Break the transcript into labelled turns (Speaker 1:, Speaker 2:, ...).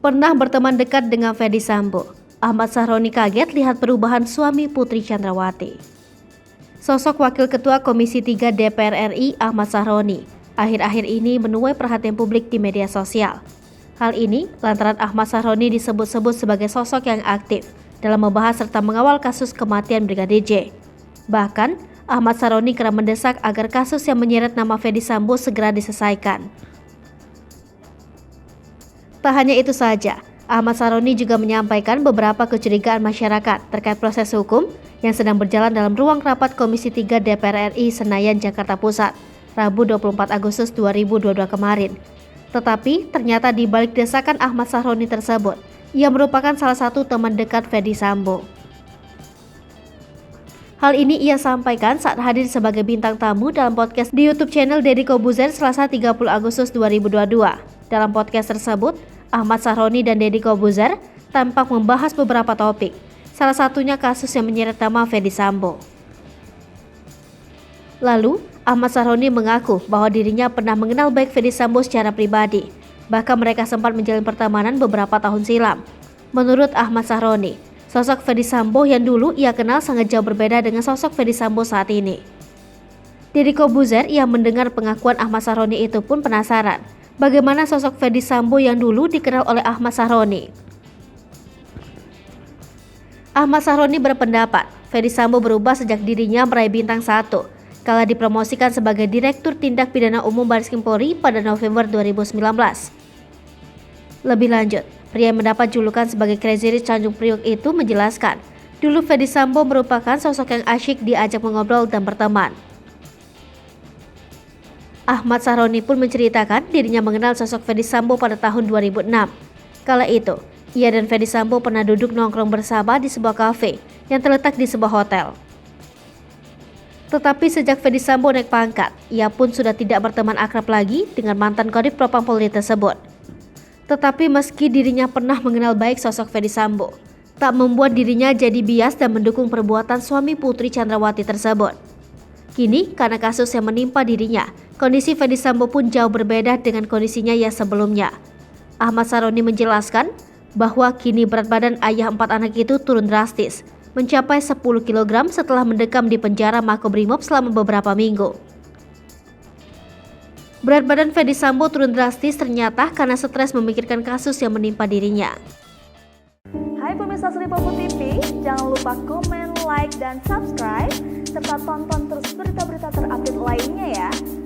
Speaker 1: pernah berteman dekat dengan Ferdy Sambo. Ahmad Sahroni kaget lihat perubahan suami Putri Chandrawati. Sosok Wakil Ketua Komisi 3 DPR RI Ahmad Sahroni akhir-akhir ini menuai perhatian publik di media sosial. Hal ini lantaran Ahmad Sahroni disebut-sebut sebagai sosok yang aktif dalam membahas serta mengawal kasus kematian Brigadir J. Bahkan, Ahmad Sahroni kerap mendesak agar kasus yang menyeret nama Ferdy Sambo segera diselesaikan. Tak hanya itu saja, Ahmad Sahroni juga menyampaikan beberapa kecurigaan masyarakat terkait proses hukum yang sedang berjalan dalam ruang rapat Komisi 3 DPR RI Senayan, Jakarta Pusat, Rabu 24 Agustus 2022 kemarin. Tetapi ternyata di balik desakan Ahmad Sahroni tersebut, ia merupakan salah satu teman dekat Ferdy Sambo. Hal ini ia sampaikan saat hadir sebagai bintang tamu dalam podcast di YouTube channel Deddy Corbuzier Selasa 30 Agustus 2022. Dalam podcast tersebut, Ahmad Sahroni dan Deddy Corbuzier tampak membahas beberapa topik, salah satunya kasus yang menyeret nama Ferdy Sambo. Lalu, Ahmad Sahroni mengaku bahwa dirinya pernah mengenal baik Ferdy Sambo secara pribadi, bahkan mereka sempat menjalin pertemanan beberapa tahun silam. Menurut Ahmad Sahroni, sosok Ferdy Sambo yang dulu ia kenal sangat jauh berbeda dengan sosok Ferdy Sambo saat ini. Deddy Corbuzier yang mendengar pengakuan Ahmad Sahroni itu pun penasaran bagaimana sosok Ferdy Sambo yang dulu dikenal oleh Ahmad Sahroni. Ahmad Sahroni berpendapat Ferdy Sambo berubah sejak dirinya meraih bintang 1 kala dipromosikan sebagai Direktur Tindak Pidana Umum Bareskrim Polri pada November 2019. Lebih lanjut, pria yang mendapat julukan sebagai Crazy Rich Tanjung Priok itu menjelaskan, dulu Ferdy Sambo merupakan sosok yang asyik diajak mengobrol dan berteman. Ahmad Sahroni pun menceritakan dirinya mengenal sosok Ferdy Sambo pada tahun 2006. Kala itu, ia dan Ferdy Sambo pernah duduk nongkrong bersama di sebuah kafe yang terletak di sebuah hotel. Tetapi sejak Ferdy Sambo naik pangkat, ia pun sudah tidak berteman akrab lagi dengan mantan Kadif Propam Polri tersebut. Tetapi meski dirinya pernah mengenal baik sosok Ferdy Sambo, tak membuat dirinya jadi bias dan mendukung perbuatan suami Putri Chandrawati tersebut. Kini, karena kasus yang menimpa dirinya, kondisi Ferdy Sambo pun jauh berbeda dengan kondisinya yang sebelumnya. Ahmad Sahroni menjelaskan bahwa kini berat badan ayah 4 anak itu turun drastis, mencapai 10 kg setelah mendekam di penjara Makobrimob selama beberapa minggu. Berat badan Ferdy Sambo turun drastis ternyata karena stres memikirkan kasus yang menimpa dirinya.
Speaker 2: Hai pemirsa Sripopo TV, jangan lupa komen, like, dan subscribe, serta tonton terus berita-berita terupdate lainnya